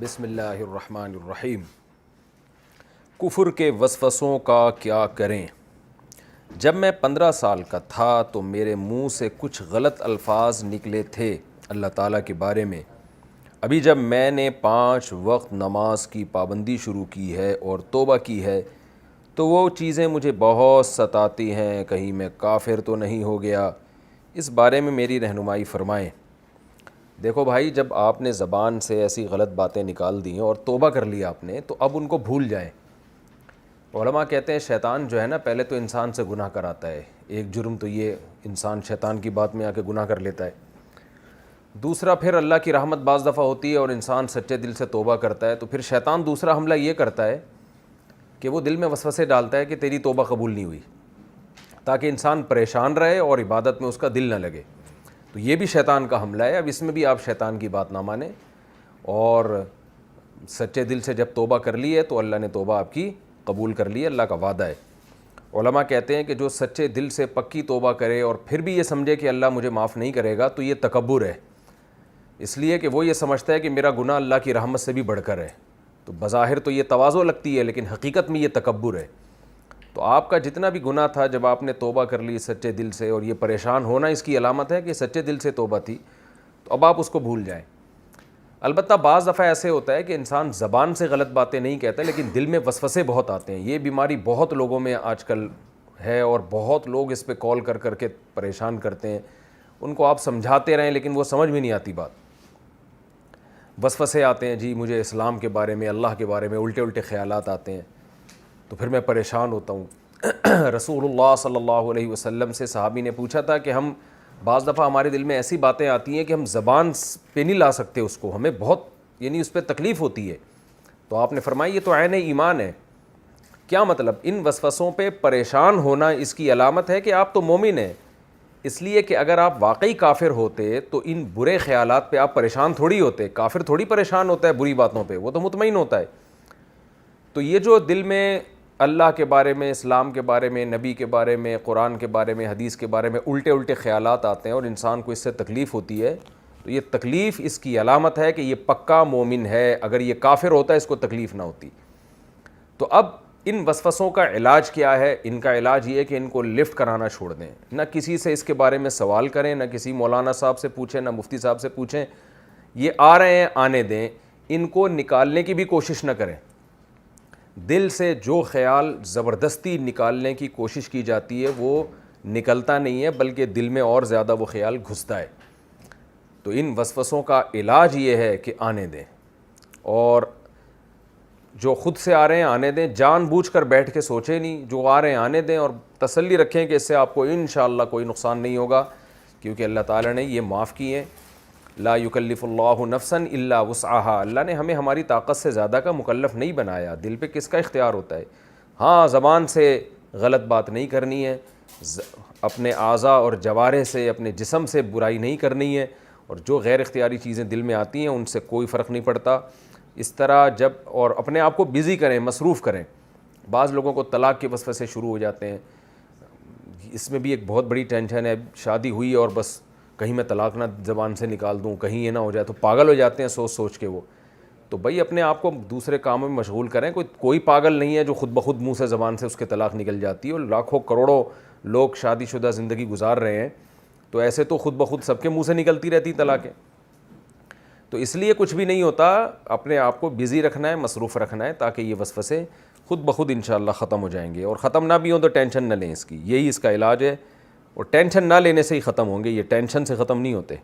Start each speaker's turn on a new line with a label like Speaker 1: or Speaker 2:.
Speaker 1: بسم اللہ الرحمن الرحیم۔ کفر کے وسوسوں کا کیا کریں؟ جب میں 15 سال کا تھا تو میرے منہ سے کچھ غلط الفاظ نکلے تھے اللہ تعالیٰ کے بارے میں۔ ابھی جب میں نے 5 وقت نماز کی پابندی شروع کی ہے اور توبہ کی ہے تو وہ چیزیں مجھے بہت ستاتی ہیں، کہیں میں کافر تو نہیں ہو گیا؟ اس بارے میں میری رہنمائی فرمائیں۔ دیکھو بھائی، جب آپ نے زبان سے ایسی غلط باتیں نکال دی ہیں اور توبہ کر لی آپ نے، تو اب ان کو بھول جائیں۔ علماء کہتے ہیں شیطان جو ہے نا، پہلے تو انسان سے گناہ کراتا ہے۔ ایک جرم تو یہ انسان شیطان کی بات میں آ کے گناہ کر لیتا ہے۔ دوسرا پھر اللہ کی رحمت بعض دفعہ ہوتی ہے اور انسان سچے دل سے توبہ کرتا ہے، تو پھر شیطان دوسرا حملہ یہ کرتا ہے کہ وہ دل میں وسوسے ڈالتا ہے کہ تیری توبہ قبول نہیں ہوئی، تاکہ انسان پریشان رہے اور عبادت میں اس کا دل نہ لگے۔ تو یہ بھی شیطان کا حملہ ہے۔ اب اس میں بھی آپ شیطان کی بات نہ مانیں، اور سچے دل سے جب توبہ کر لی ہے تو اللہ نے توبہ آپ کی قبول کر لی ہے، اللہ کا وعدہ ہے۔ علماء کہتے ہیں کہ جو سچے دل سے پکی توبہ کرے اور پھر بھی یہ سمجھے کہ اللہ مجھے معاف نہیں کرے گا، تو یہ تکبر ہے، اس لیے کہ وہ یہ سمجھتا ہے کہ میرا گناہ اللہ کی رحمت سے بھی بڑھ کر ہے۔ تو بظاہر تو یہ تواضع لگتی ہے، لیکن حقیقت میں یہ تکبر ہے۔ تو آپ کا جتنا بھی گناہ تھا، جب آپ نے توبہ کر لی سچے دل سے، اور یہ پریشان ہونا اس کی علامت ہے کہ سچے دل سے توبہ تھی، تو اب آپ اس کو بھول جائیں۔ البتہ بعض دفعہ ایسے ہوتا ہے کہ انسان زبان سے غلط باتیں نہیں کہتا، لیکن دل میں وسوسے بہت آتے ہیں۔ یہ بیماری بہت لوگوں میں آج کل ہے، اور بہت لوگ اس پہ کال کر کر کے پریشان کرتے ہیں۔ ان کو آپ سمجھاتے رہیں لیکن وہ سمجھ میں نہیں آتی بات۔ وسوسے آتے ہیں، جی مجھے اسلام کے بارے میں، اللہ کے بارے میں الٹے الٹے خیالات آتے ہیں، تو پھر میں پریشان ہوتا ہوں۔ رسول اللہ صلی اللہ علیہ وسلم سے صحابی نے پوچھا تھا کہ ہم بعض دفعہ ہمارے دل میں ایسی باتیں آتی ہیں کہ ہم زبان پہ نہیں لا سکتے اس کو، ہمیں بہت اس پہ تکلیف ہوتی ہے۔ تو آپ نے فرمایا یہ تو عین ایمان ہے۔ کیا مطلب؟ ان وسوسوں پہ پریشان ہونا اس کی علامت ہے کہ آپ تو مومن ہیں، اس لیے کہ اگر آپ واقعی کافر ہوتے تو ان برے خیالات پہ آپ پریشان تھوڑی ہوتے۔ کافر تھوڑی پریشان ہوتا ہے بری باتوں پہ، وہ تو مطمئن ہوتا ہے۔ تو یہ جو دل میں اللہ کے بارے میں، اسلام کے بارے میں، نبی کے بارے میں، قرآن کے بارے میں، حدیث کے بارے میں الٹے الٹے خیالات آتے ہیں اور انسان کو اس سے تکلیف ہوتی ہے، تو یہ تکلیف اس کی علامت ہے کہ یہ پکا مومن ہے۔ اگر یہ کافر ہوتا ہے اس کو تکلیف نہ ہوتی۔ تو اب ان وسوسوں کا علاج کیا ہے؟ ان کا علاج یہ ہے کہ ان کو لفٹ کرانا چھوڑ دیں۔ نہ کسی سے اس کے بارے میں سوال کریں، نہ کسی مولانا صاحب سے پوچھیں، نہ مفتی صاحب سے پوچھیں۔ یہ آ رہے ہیں، آنے دیں، ان کو نکالنے کی بھی کوشش نہ کریں۔ دل سے جو خیال زبردستی نکالنے کی کوشش کی جاتی ہے وہ نکلتا نہیں ہے، بلکہ دل میں اور زیادہ وہ خیال گھستا ہے۔ تو ان وسوسوں کا علاج یہ ہے کہ آنے دیں، اور جو خود سے آ رہے ہیں آنے دیں، جان بوجھ کر بیٹھ کے سوچیں نہیں، جو آ رہے ہیں آنے دیں، اور تسلی رکھیں کہ اس سے آپ کو انشاءاللہ کوئی نقصان نہیں ہوگا، کیونکہ اللہ تعالیٰ نے یہ معاف کیے۔ لا یکلف اللہ نفسا الا وسعها، اللہ نے ہمیں ہماری طاقت سے زیادہ کا مکلف نہیں بنایا۔ دل پہ کس کا اختیار ہوتا ہے؟ ہاں، زبان سے غلط بات نہیں کرنی ہے، اپنے اعضاء اور جوارح سے، اپنے جسم سے برائی نہیں کرنی ہے، اور جو غیر اختیاری چیزیں دل میں آتی ہیں ان سے کوئی فرق نہیں پڑتا۔ اس طرح جب اور اپنے آپ کو بزی کریں، مصروف کریں۔ بعض لوگوں کو طلاق کے وسوسے شروع ہو جاتے ہیں، اس میں بھی ایک بہت بڑی ٹینشن ہے۔ شادی ہوئی اور بس کہیں میں طلاق نہ زبان سے نکال دوں، کہیں یہ نہ ہو جائے، تو پاگل ہو جاتے ہیں سوچ سوچ کے وہ۔ تو بھائی اپنے آپ کو دوسرے کاموں میں مشغول کریں۔ کوئی پاگل نہیں ہے جو خود بخود منہ سے زبان سے اس کے طلاق نکل جاتی ہے، اور لاکھوں کروڑوں لوگ شادی شدہ زندگی گزار رہے ہیں، تو ایسے تو خود بخود سب کے منہ سے نکلتی رہتی طلاقیں۔ تو اس لیے کچھ بھی نہیں ہوتا، اپنے آپ کو بزی رکھنا ہے، مصروف رکھنا ہے، تاکہ یہ وسوسے خود بخود انشاءاللہ ختم ہو جائیں گے۔ اور ختم نہ بھی ہوں تو ٹینشن نہ لیں اس کی، یہی اس کا علاج ہے، اور ٹینشن نہ لینے سے ہی ختم ہوں گے، یہ ٹینشن سے ختم نہیں ہوتے۔